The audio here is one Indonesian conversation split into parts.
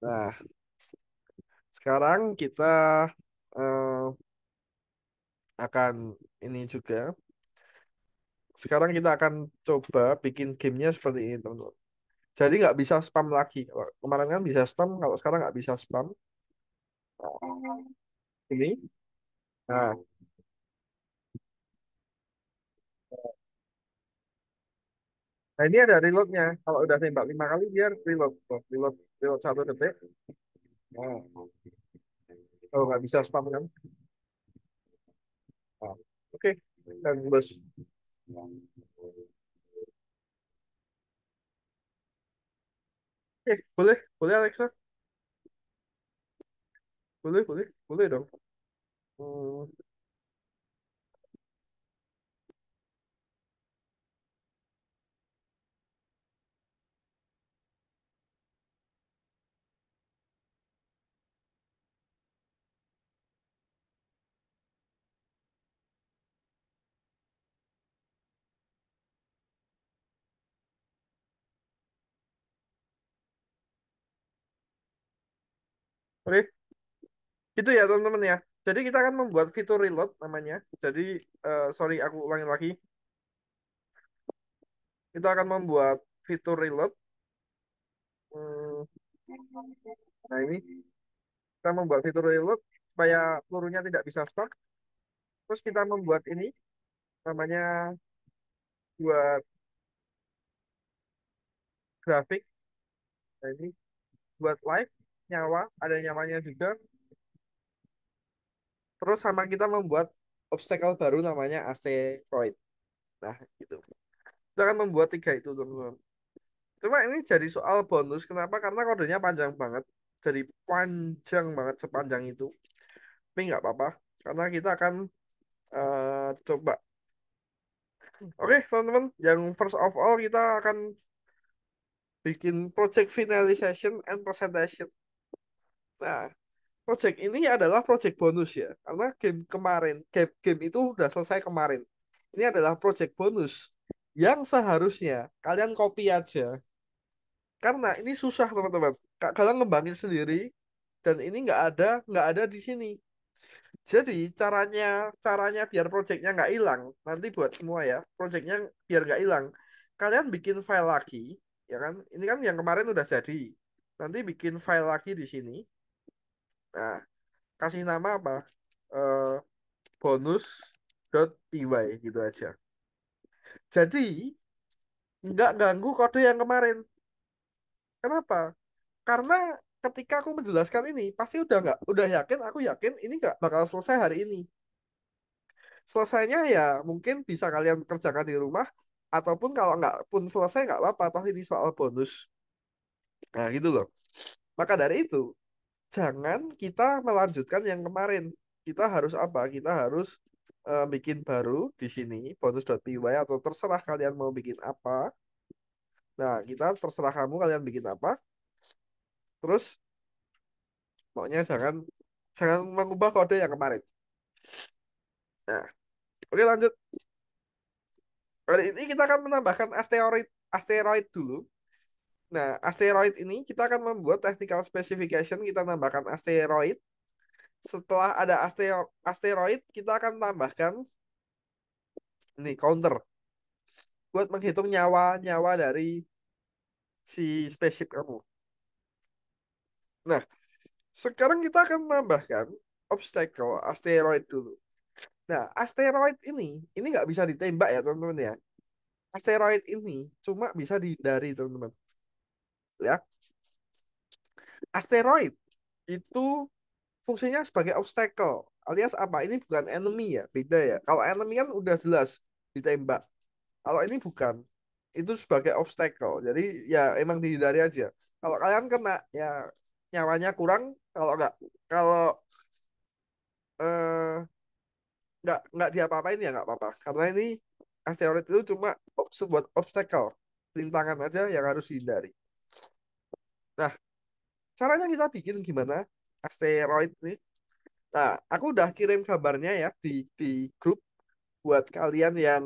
Nah, sekarang kita eh, akan ini juga. Sekarang kita akan coba bikin gamenya seperti ini, teman-teman. Jadi nggak bisa spam lagi. Kalau kemarin kan bisa spam, kalau sekarang nggak bisa spam. Ini. Nah, nah ini ada reloadnya. Kalau udah tembak 5 kali, dia reload. Tuh, reload, reload 1 detik. Nah, kalau nggak bisa spam kan. Nah, oke. Dan bos. Oke, boleh, boleh Alexa. Boleh, boleh, boleh dong. Hmm, oke, itu ya teman-teman ya. Jadi kita akan membuat fitur reload namanya. Jadi, sorry, aku ulangi lagi. Kita akan membuat fitur reload. Hmm, nah ini kita membuat fitur reload supaya pelurunya tidak bisa stuck. Terus kita membuat ini namanya buat grafik. Nah ini buat live nyawa, ada nyawanya juga. Terus sama kita membuat obstacle baru namanya asteroid. Nah gitu. Kita akan membuat 3 itu teman-teman. Cuma ini jadi soal bonus. Kenapa? Karena kodenya panjang banget. Jadi panjang banget sepanjang itu. Tapi nggak apa-apa. Karena kita akan coba. Oke, teman-teman. Yang first of all kita akan bikin project finalization and presentation. Nah, project ini adalah project bonus ya. Karena game kemarin, game itu udah selesai kemarin. Ini adalah project bonus yang seharusnya kalian copy aja. Karena ini susah teman-teman. Kalian ngembangin sendiri dan ini nggak ada di sini. Jadi caranya biar projectnya nggak hilang. Nanti buat semua ya, projectnya biar nggak hilang. Kalian bikin file lagi, ya kan? Ini kan yang kemarin udah jadi. Nanti bikin file lagi di sini. Nah, kasih nama apa? Eh, bonus.py gitu aja. Jadi nggak ganggu kode yang kemarin. Kenapa? Karena ketika aku menjelaskan ini, pasti udah yakin, aku yakin ini nggak bakal selesai hari ini. Selesainya ya mungkin bisa kalian kerjakan di rumah, ataupun kalau nggak pun selesai nggak apa-apa, toh ini soal bonus. Nah gitu loh. Maka dari itu, jangan kita melanjutkan yang kemarin. Kita harus apa? Kita harus bikin baru di sini, bonus.py, atau terserah kalian mau bikin apa. Nah, kita terserah kamu kalian bikin apa. Terus pokoknya jangan jangan mengubah kode yang kemarin. Nah, oke lanjut. Hari ini kita akan menambahkan asteroid asteroid dulu. Nah, asteroid ini kita akan membuat technical specification, kita tambahkan asteroid. Setelah ada asteroid, kita akan tambahkan ini counter buat menghitung nyawa-nyawa dari si spaceship kamu. Nah, sekarang kita akan menambahkan obstacle asteroid dulu. Nah, asteroid ini nggak bisa ditembak ya teman-teman ya. Asteroid ini cuma bisa dihindari teman-teman. Ya, asteroid itu fungsinya sebagai obstacle alias apa? Ini bukan enemy ya, beda ya. Kalau enemy kan udah jelas ditembak. Kalau ini bukan, itu sebagai obstacle. Jadi ya emang dihindari aja. Kalau kalian kena ya nyawanya kurang. Kalau eh, nggak diapa-apain ya nggak apa-apa. Karena ini asteroid itu cuma sebuah obstacle, rintangan aja yang harus dihindari. Nah, caranya kita bikin gimana asteroid ini? Nah, aku udah kirim gambarnya ya di grup. Buat kalian yang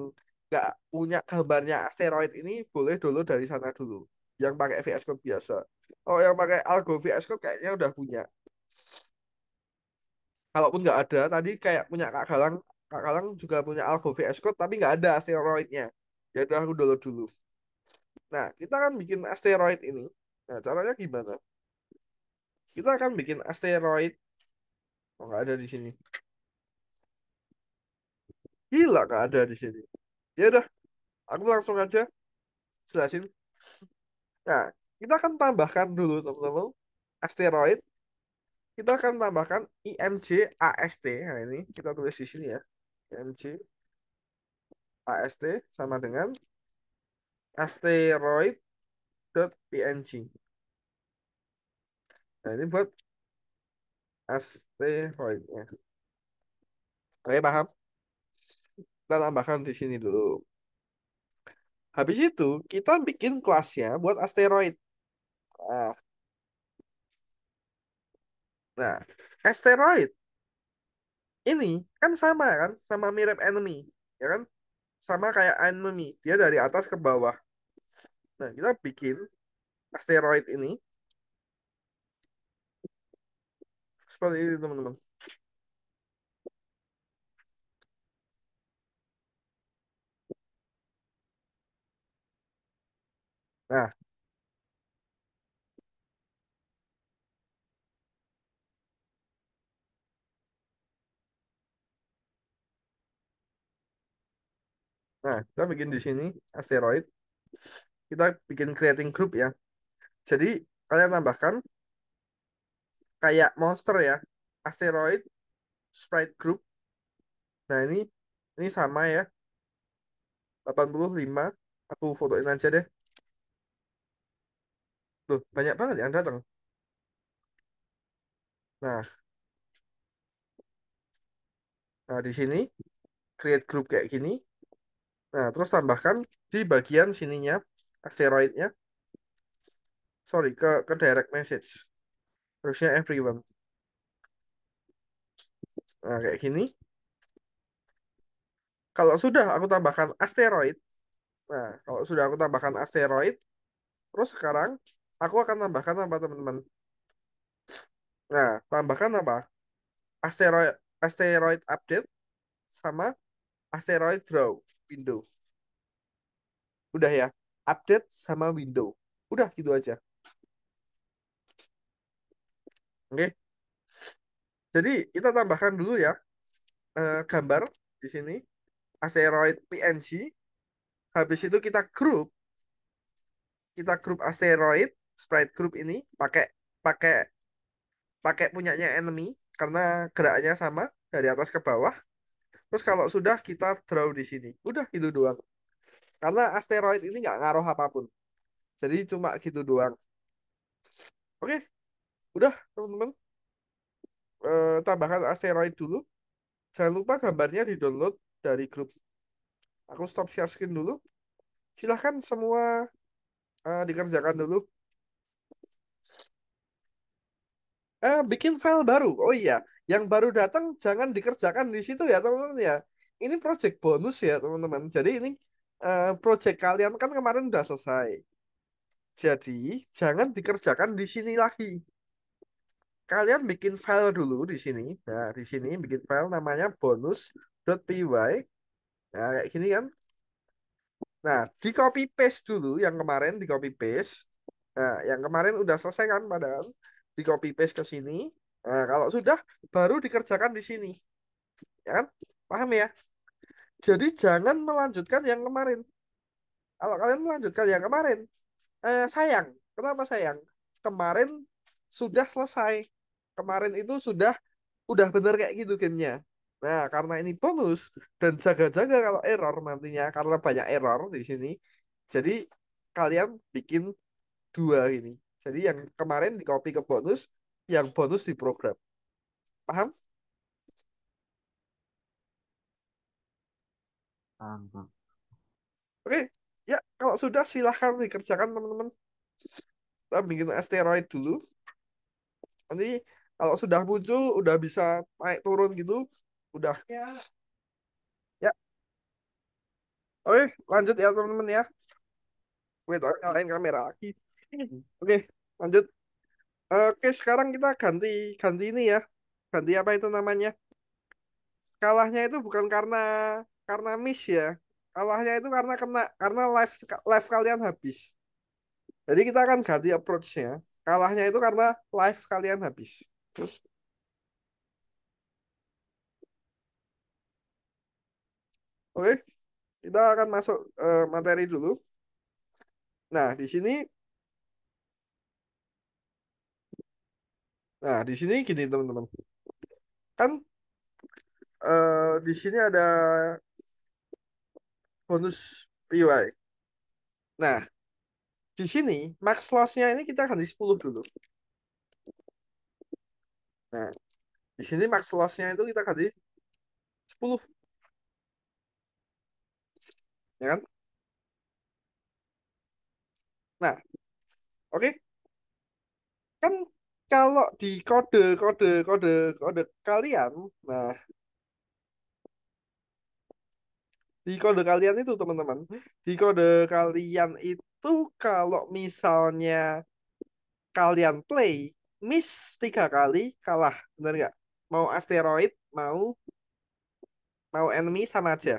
nggak punya gambarnya asteroid ini, boleh dulu dari sana dulu. yang pakai VS Code biasa. Oh, yang pakai Algo VS Code kayaknya udah punya. Kalaupun nggak ada, tadi kayak punya Kak Galang juga punya Algo VS Code, tapi nggak ada asteroidnya. Ya udah aku download dulu. Nah, kita kan bikin asteroid ini. Nah, caranya gimana? Kita akan bikin asteroid. Oh, nggak ada di sini. Gila, nggak ada di sini. Ya udah, aku langsung aja jelasin. Nah, kita akan tambahkan dulu, teman-teman, asteroid. Kita akan tambahkan IMJ AST. Nah, ini kita tulis di sini ya. IMJ AST sama dengan asteroid.png. Nah, ini buat asteroidnya. Oke, paham? Kita tambahkan di sini dulu. Habis itu, kita bikin kelasnya buat asteroid. Nah, nah, asteroid ini kan sama kan, sama mirip enemy, ya kan? Sama kayak enemy, dia dari atas ke bawah. Nah, kita bikin asteroid ini seperti ini, teman-teman. Nah, kita bikin di sini asteroid. Kita bikin creating group ya. Jadi, kalian tambahkan kayak monster ya. Asteroid sprite group. Nah, ini sama ya, 85. Aku fotoin aja deh. Loh, banyak banget yang datang. Nah, nah di sini create group kayak gini. Nah, terus tambahkan di bagian sininya asteroidnya. Sorry, ke direct message. Terusnya everyone. Nah, kayak gini. Kalau sudah aku tambahkan asteroid. Nah, kalau sudah aku tambahkan asteroid, terus sekarang aku akan tambahkan apa, teman-teman? Nah, tambahkan apa? Asteroid asteroid update sama asteroid draw window. Udah ya. Update sama window. Udah gitu aja. Oke. Jadi kita tambahkan dulu ya gambar di sini asteroid PNG. Habis itu kita grup asteroid sprite group ini pakai pakai pakai punyanya enemy karena geraknya sama dari atas ke bawah. Terus kalau sudah kita draw di sini. Udah gitu doang. Karena asteroid ini nggak ngaruh apapun. Jadi cuma gitu doang. Oke, udah teman-teman. Tambahkan asteroid dulu. Jangan lupa gambarnya di-download dari grup. Aku stop share screen dulu. Silahkan semua dikerjakan dulu. Bikin file baru. Oh iya, yang baru datang jangan dikerjakan di situ ya teman-teman ya. Ini project bonus ya teman-teman. Jadi ini project kalian kan kemarin udah selesai. Jadi jangan dikerjakan di sini lagi. Kalian bikin file dulu di sini. Nah, di sini bikin file namanya bonus.py. Nah, kayak gini kan. Nah, di copy paste dulu yang kemarin di copy paste. Nah, yang kemarin udah selesai kan padahal di copy paste ke sini. Nah, kalau sudah baru dikerjakan di sini, ya kan? Paham ya? Jadi jangan melanjutkan yang kemarin. Kalau kalian melanjutkan yang kemarin, sayang. Kenapa sayang? Kemarin sudah selesai. Kemarin itu udah bener kayak gitu gamenya. Nah, karena ini bonus dan jaga-jaga kalau error nantinya karena banyak error di sini. Jadi kalian bikin dua ini. Jadi yang kemarin di copy ke bonus, yang bonus di program. Paham? Paham, Bang. Oke. Ya, kalau sudah silahkan dikerjakan teman-teman. Kita bikin asteroid dulu. Nanti kalau sudah muncul, udah bisa naik turun gitu, udah. Ya, oke, lanjut ya teman-teman ya. Wait, nyalain kamera lagi. Oke, lanjut. Oke, sekarang kita ganti ganti ini ya. Ganti apa itu namanya? Kalahnya itu bukan karena miss ya. Kalahnya itu karena live kalian habis. Jadi kita akan ganti approach-nya. Kalahnya itu karena live kalian habis. Oke, kita akan masuk materi dulu. Nah, di sini gini teman-teman. Kan di sini ada bonus PY. Nah, di sini max loss-nya ini kita akan di 10 dulu. Nah, di sini max loss-nya itu kita akan di 10, ya kan? Nah, oke. Kan kalau di kode kalian, nah, di kode kalian itu teman-teman, di kode kalian itu kalau misalnya kalian play miss 3 kali kalah, benar nggak? Mau asteroid, mau mau enemy sama aja.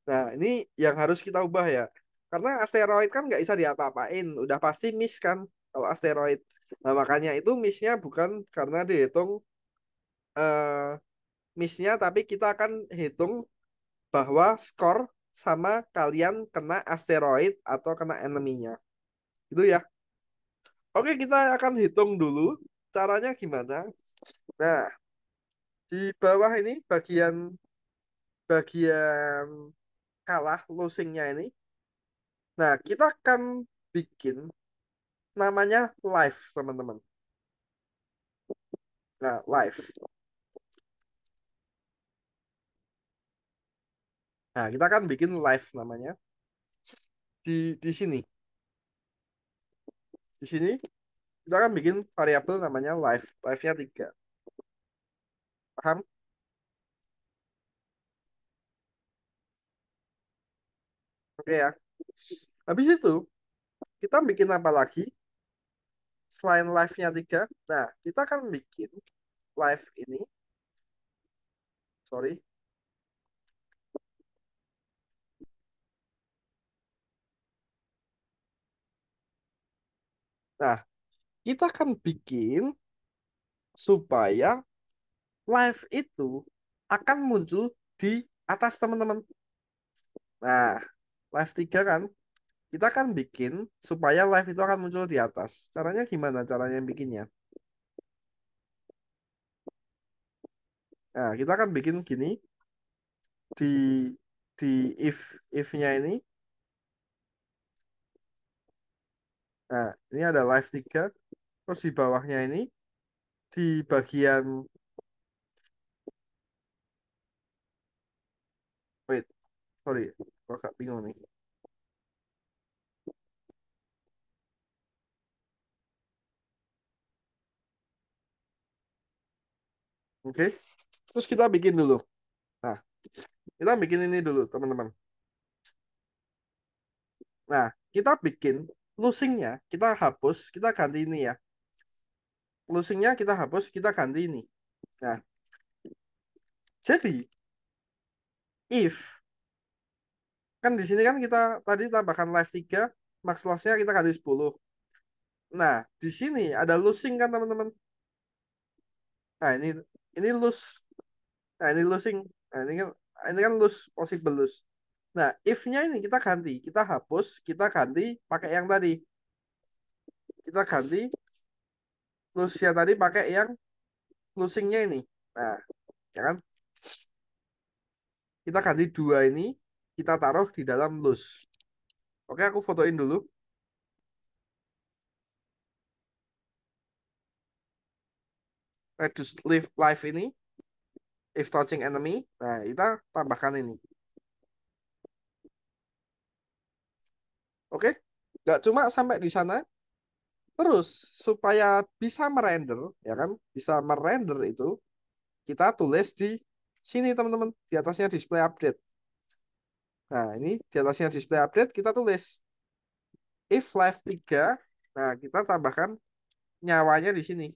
Nah, ini yang harus kita ubah ya. Karena asteroid kan nggak bisa diapa-apain, udah pasti miss kan kalau asteroid. Nah, makanya itu missnya bukan karena dihitung eh, missnya, tapi kita akan hitung bahwa skor sama kalian kena asteroid atau kena enemy-nya. Itu ya. Oke, kita akan hitung dulu caranya gimana. Nah, di bawah ini bagian bagian kalah losingnya ini. Nah, kita akan bikin namanya live, teman-teman. Nah, live. Nah, kita akan bikin live namanya di sini. Di sini kita akan bikin variabel namanya live. Live-nya 3. Paham? Oke ya. Habis itu, kita bikin apa lagi? Selain live-nya 3. Nah, kita akan bikin live ini. Sorry. Nah, kita akan bikin supaya live itu akan muncul di atas teman-teman. Nah, live 3 kan, kita akan bikin supaya live itu akan muncul di atas. Caranya gimana? Caranya bikinnya? Nah, kita akan bikin gini di if-nya ini. Nah, ini ada live 3. Terus di bawahnya ini di bagian wait, sorry, kok agak bingung nih. Oke. Terus kita bikin dulu. Nah, kita bikin ini dulu, teman-teman. Nah, kita bikin losingnya, kita hapus, kita ganti ini ya. Losingnya kita hapus, kita ganti ini. Nah, jadi if kan di sini kan kita tadi tambahkan live 3, max loss-nya kita ganti 10. Nah, di sini ada losing kan teman-teman. Nah, ini lose. Nah, ini losing. Nah, ini kan lose, possible lose. Nah, if-nya ini kita ganti, kita hapus, kita ganti pakai yang tadi. Kita ganti lose-nya tadi pakai yang losing-nya ini. Nah, ya kan? Kita ganti dua ini, kita taruh di dalam lose. Oke, aku fotoin dulu. Reduce live ini, if touching enemy. Nah, kita tambahkan ini. Oke, nggak cuma sampai di sana. Terus supaya bisa merender, ya kan? Bisa merender itu, kita tulis di sini teman-teman, di atasnya display update. Nah, ini di atasnya display update kita tulis if live 3. Nah, kita tambahkan nyawanya di sini.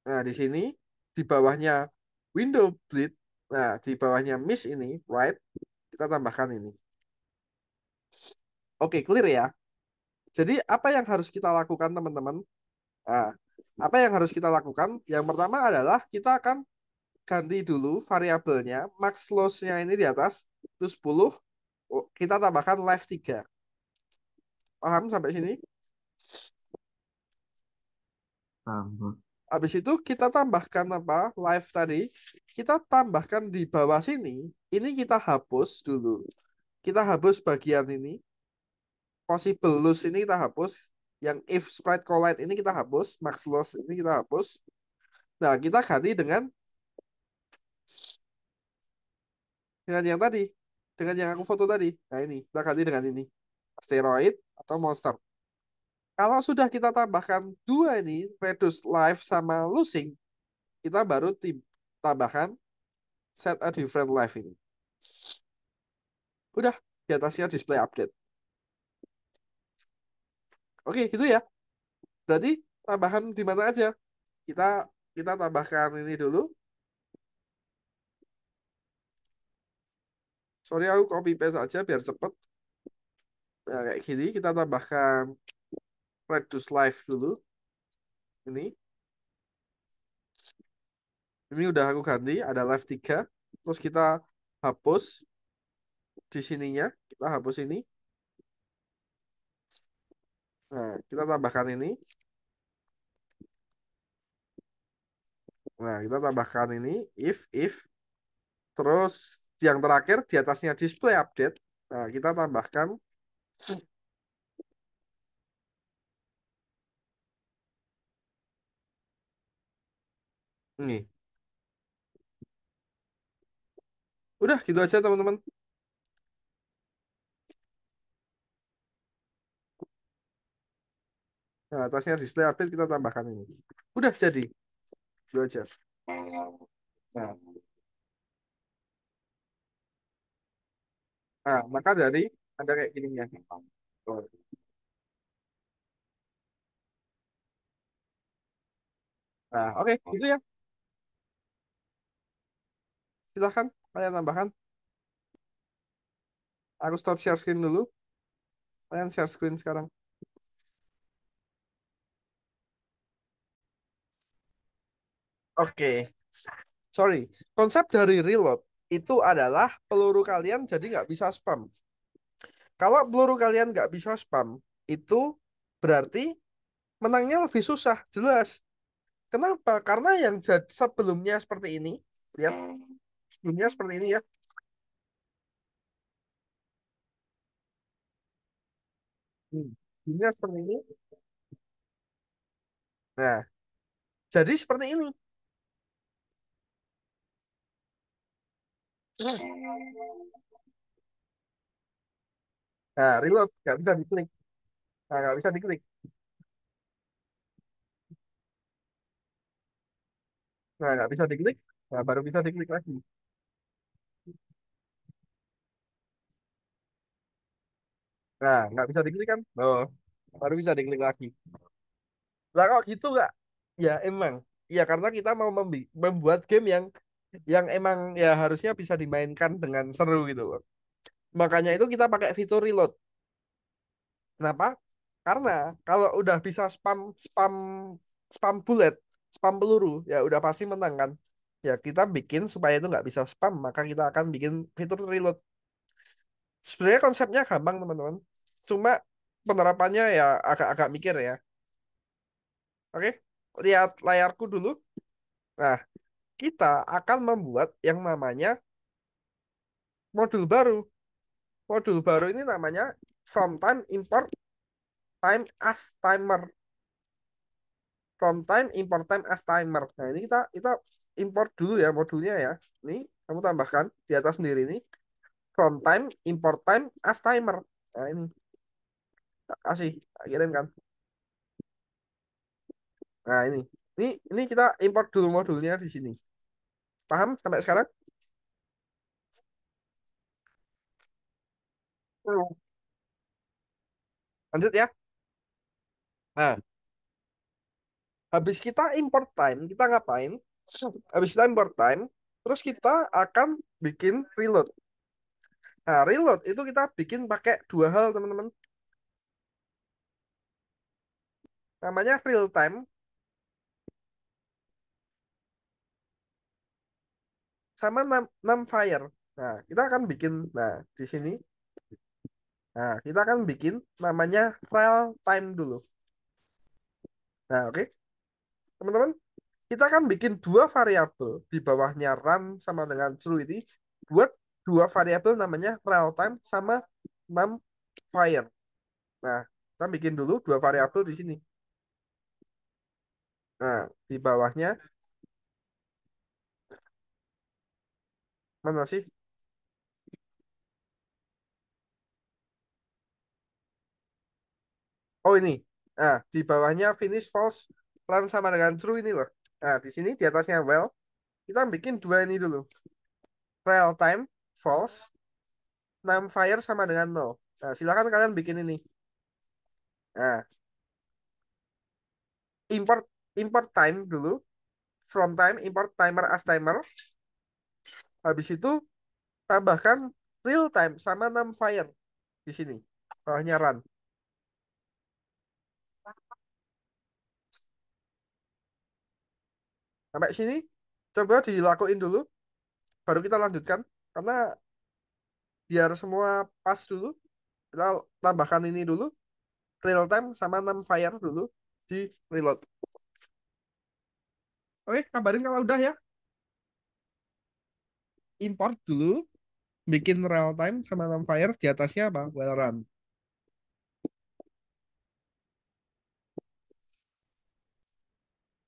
Nah, di sini di bawahnya window bleed. Nah, di bawahnya miss ini, right? Kita tambahkan ini. Oke, clear ya. Jadi apa yang harus kita lakukan, teman-teman? Nah, apa yang harus kita lakukan? Yang pertama adalah kita akan ganti dulu variabelnya, max loss-nya ini di atas, itu 10, kita tambahkan live 3. Paham sampai sini? Paham. Habis itu kita tambahkan apa? Live tadi. Kita tambahkan di bawah sini. Ini kita hapus dulu. Kita hapus bagian ini. Possible loss ini kita hapus. Yang if sprite collide ini kita hapus. Max loss ini kita hapus. Nah, kita ganti dengan yang tadi. Dengan yang aku foto tadi. Nah, ini. Kita ganti dengan ini. Asteroid atau monster. Kalau sudah kita tambahkan dua ini, reduce life sama losing, kita baru tambahkan set a different life ini. Udah, di atasnya display update. Oke, gitu ya. Berarti tambahan di mana aja? Kita kita tambahkan ini dulu. Sorry, aku copy paste aja biar cepet. Nah, kayak gini kita tambahkan reduce life dulu. Ini. Ini udah aku ganti, ada live 3. Terus kita hapus di sininya. Kita hapus ini. Nah, kita tambahkan ini. Nah, kita tambahkan ini if terus yang terakhir di atasnya display update. Nah, kita tambahkan ini. Udah gitu aja teman-teman. Nah, atasnya display update kita tambahkan ini. Udah jadi. Itu aja. Nah, maka dari ada kayak gini ya. Nah, oke, gitu ya. Silahkan kalian tambahkan. Aku stop share screen dulu. Kalian share screen sekarang. Oke, sorry. Konsep dari reload itu adalah peluru kalian jadi nggak bisa spam. Kalau peluru kalian nggak bisa spam, itu berarti menangnya lebih susah, jelas. Kenapa? Karena yang sebelumnya seperti ini, lihat, sebelumnya seperti ini ya. Sebelumnya seperti ini. Nah, jadi seperti ini. Nah, reload nggak bisa diklik. Nah, nggak bisa diklik. Nah, nggak bisa diklik. Nah, baru bisa diklik lagi. Nah, nggak bisa diklik kan? Oh, baru bisa diklik lagi. Lah kok gitu nggak? Ya emang. Ya karena kita mau membuat game yang emang ya harusnya bisa dimainkan dengan seru gitu loh. Makanya itu kita pakai fitur reload. Kenapa? Karena kalau udah bisa spam spam spam bullet, spam peluru, ya udah pasti menang kan. Ya kita bikin supaya itu nggak bisa spam, maka kita akan bikin fitur reload. Sebenarnya konsepnya gampang teman-teman. Cuma penerapannya ya agak-agak mikir ya. Oke, lihat layarku dulu. Nah, kita akan membuat yang namanya modul baru. Modul baru ini namanya from time import time as timer. From time import time as timer. Nah, ini kita import dulu ya modulnya ya. Ini kamu tambahkan di atas sendiri ini from time import time as timer. Nah, ini tak kasih, tak kirimkan. Nah, ini kita import dulu modulnya di sini. Paham sampai sekarang? Lanjut ya. Nah, habis kita import time, kita ngapain? Habis kita import time, terus kita akan bikin reload. Nah, reload itu kita bikin pakai dua hal, teman-teman. Namanya real time sama numpfire. Nah, kita akan bikin, nah, di sini, nah, kita akan bikin namanya real time dulu. Nah, oke. Teman-teman, kita akan bikin dua variabel di bawahnya run sama dengan true ini buat dua variabel namanya real time sama numpfire. Nah, kita bikin dulu dua variabel di sini. Nah, di bawahnya mana sih? Oh ini. Nah, di bawahnya finish false run sama dengan true ini loh. Nah, di sini di atasnya well, kita bikin dua ini dulu. Real time false, numpfire sama dengan no. Nah, silakan kalian bikin ini. Nah, import import time dulu. From time import timer as timer. Habis itu tambahkan real time sama numpfire di sini. Bawahnya run. Sampai sini coba dilakuin dulu baru kita lanjutkan karena biar semua pas dulu kita tambahkan ini dulu real time sama numpfire dulu di reload. Oke, kabarin kalau udah ya. Import dulu, bikin real time sama numpfire di atasnya apa? Well run.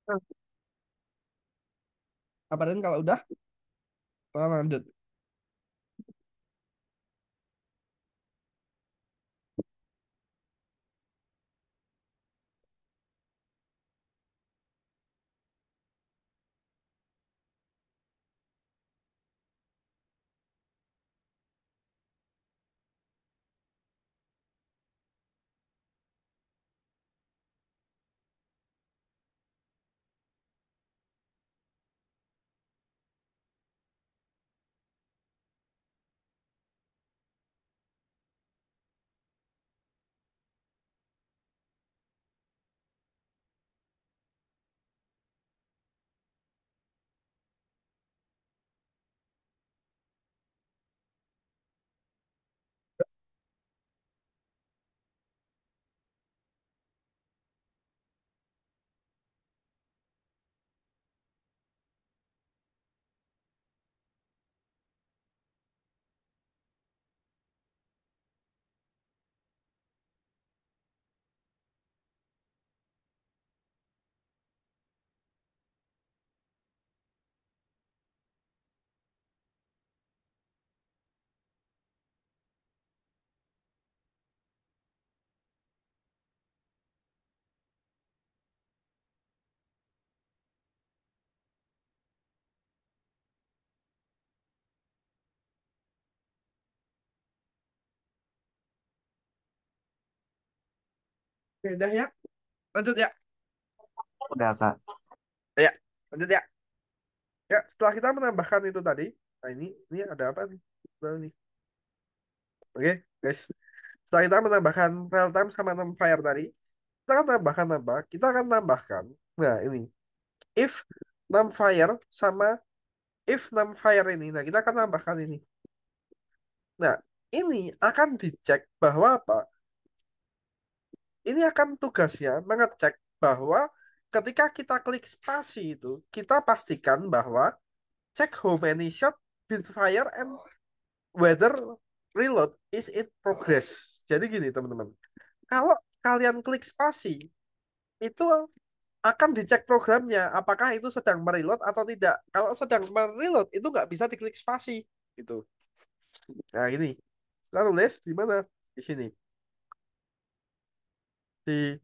Nah, kabarin kalau udah, kita lanjut. Oke, udah ya. Lanjut ya. Udah, Kak. Ya, lanjut ya. Ya, setelah kita menambahkan itu tadi, nah ini ada apa nih? Nah, nih. Oke, guys. Setelah kita menambahkan real time sama numpfire tadi, kita akan tambahkan apa? Kita akan tambahkan, nah ini, if numpfire sama if numpfire ini. Nah, kita akan tambahkan ini. Nah, ini akan dicek bahwa apa? Ini akan tugasnya mengecek bahwa ketika kita klik spasi itu, kita pastikan bahwa check how many shot been fire and whether reload is in progress. Jadi gini, teman-teman. Kalau kalian klik spasi, itu akan dicek programnya apakah itu sedang mereload atau tidak. Kalau sedang mereload itu nggak bisa diklik spasi gitu. Nah ini kita tulis di mana? Di sini di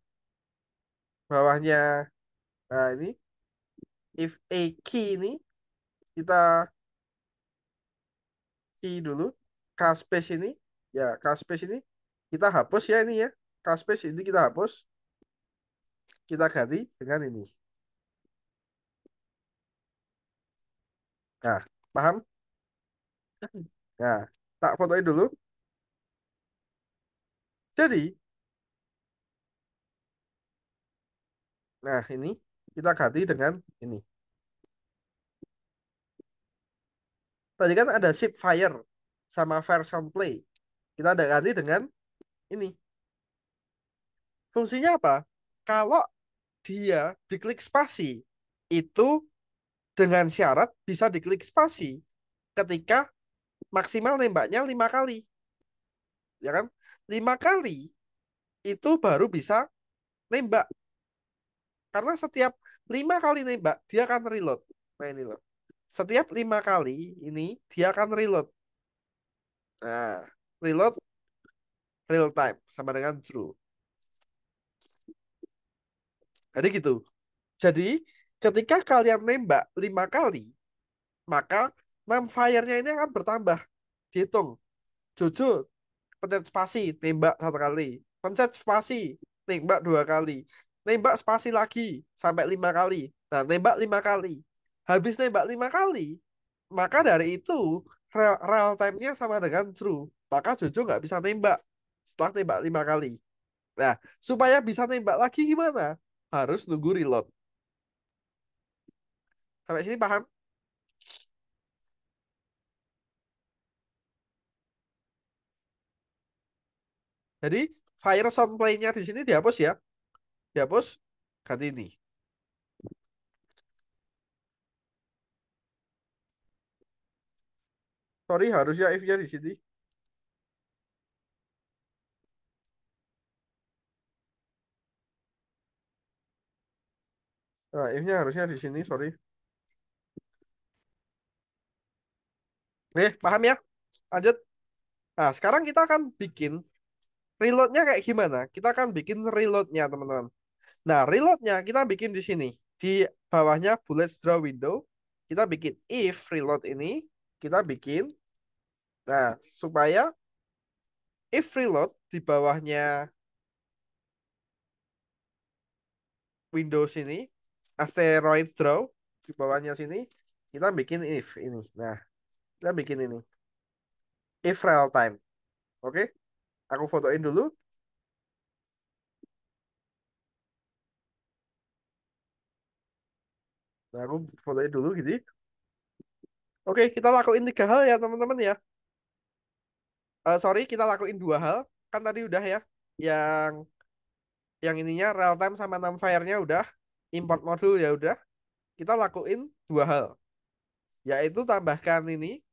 bawahnya. Nah ini if a key ini kita key dulu, k space ini Ya, Kaspace ini kita hapus ya ini ya. Kaspace ini kita hapus, kita ganti dengan ini. Nah, paham? Nah, tak fotoin dulu. Jadi, nah ini kita ganti dengan ini. Tadi kan ada ship fire sama version play. Kita ada ganti dengan ini. Fungsinya apa? Kalau dia diklik spasi, itu dengan syarat bisa diklik spasi ketika maksimal nembaknya 5 kali. Ya kan? 5 kali itu baru bisa nembak. Karena setiap 5 kali nembak, dia akan reload. Nah ini loh. Setiap 5 kali ini dia akan reload. Nah, reload real time sama dengan true. Jadi gitu. Jadi ketika kalian nembak 5 kali, maka fire-nya ini akan bertambah. Dihitung. Jojo pencet spasi, tembak 1 kali. Pencet spasi, tembak 2 kali. Nembak spasi lagi sampai 5 kali. Nah, nembak 5 kali. Habis nembak 5 kali, maka dari itu real time-nya sama dengan true. Maka Jojo nggak bisa nembak setelah tembak 5 kali. Nah, supaya bisa nembak lagi gimana? Harus nunggu reload. Sampai sini paham? Jadi, fire sound play-nya di sini dihapus ya. Dihapus, ganti ini. Sorry, harusnya if-nya di sini. Nah, if-nya harusnya di sini, sorry. Paham ya? Lanjut. Nah, sekarang kita akan bikin reloadnya kayak gimana? Kita akan bikin reloadnya, teman-teman. Nah, reloadnya kita bikin di sini. Di bawahnya bullets draw window, kita bikin if reload ini, kita bikin. Nah, supaya if reload di bawahnya Windows ini, asteroid draw di bawahnya sini, kita bikin if ini. Nah, kita bikin ini. If real time. Oke, aku fotoin dulu. Nah, aku fotoin dulu gitu. Oke, kita lakuin 3 hal ya, teman-teman ya. Sorry, kita lakuin 2 hal. Kan tadi udah ya. Yang yang ininya real time sama numpfire-nya udah. Import modul ya udah. Kita lakuin 2 hal. Yaitu tambahkan ini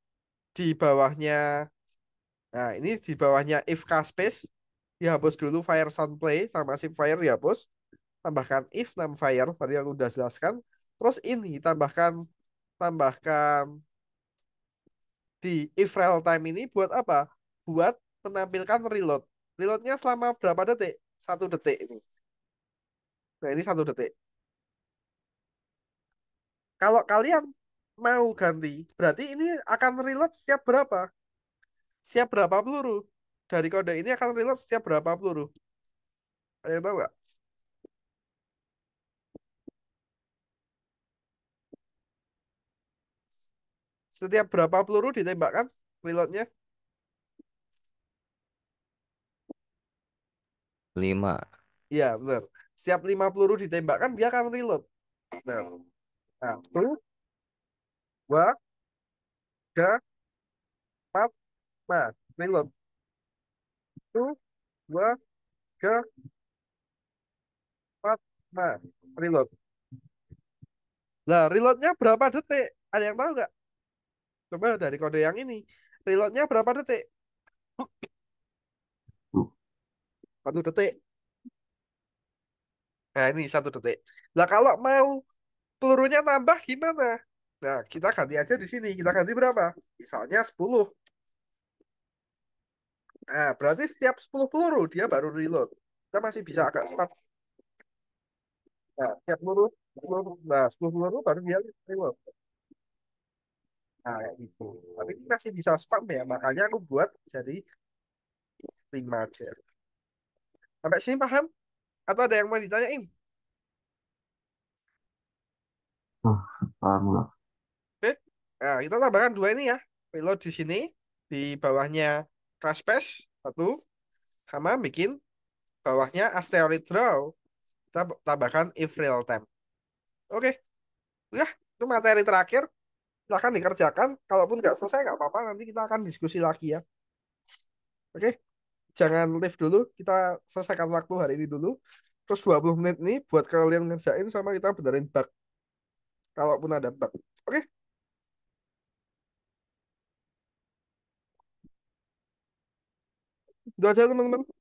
di bawahnya. Nah, ini di bawahnya if space dihapus dulu fire sound play sama shift fire dihapus. Tambahkan if numpfire tadi aku udah jelaskan. Terus ini tambahkan di if real time ini buat apa? Buat menampilkan reload. Reloadnya selama berapa detik? 1 detik ini. Nah, ini 1 detik. Kalau kalian mau ganti, berarti ini akan reload setiap berapa? Setiap berapa peluru? Dari kode ini akan reload setiap berapa peluru? Ada yang tahu nggak? Setiap berapa peluru ditembakkan reloadnya? 5. Iya, benar. Setiap 5 peluru ditembakkan, dia akan reload. Nah, nah, tuh, dua, tiga, empat, nah, reload. Tuh, dua, tiga, empat, nah, reload. Nah, reloadnya berapa detik? Ada yang tahu nggak? Coba dari kode yang ini. Reloadnya berapa detik? 1 detik. Nah, ini 1 detik. Nah, kalau mau pelurunya nambah gimana? Nah, kita ganti aja di sini. Kita ganti berapa? Misalnya 10. Nah, berarti setiap 10 peluru dia baru reload. Kita masih bisa agak cepat. Nah, setiap nah, 10 peluru baru dia reload. Nah, kayak gitu. Tapi ini masih bisa spam ya. Makanya aku buat jadi 5 aja. Sampai sini paham? Atau ada yang mau ditanyain? Oh, paham nggak? Oke. Nah, kita tambahkan dua ini ya. Reload di sini, di bawahnya crash pass, satu, sama bikin bawahnya asteroid draw. Kita tambahkan if real time. Oke, udah. Itu materi terakhir. Silahkan dikerjakan. Kalaupun nggak selesai, nggak apa-apa. Nanti kita akan diskusi lagi ya. Oke, jangan live dulu. Kita selesaikan waktu hari ini dulu. Terus 20 menit ini buat kalian ngerjain sama kita benerin bug. Kalaupun ada bug. Oke, itu aja teman-teman.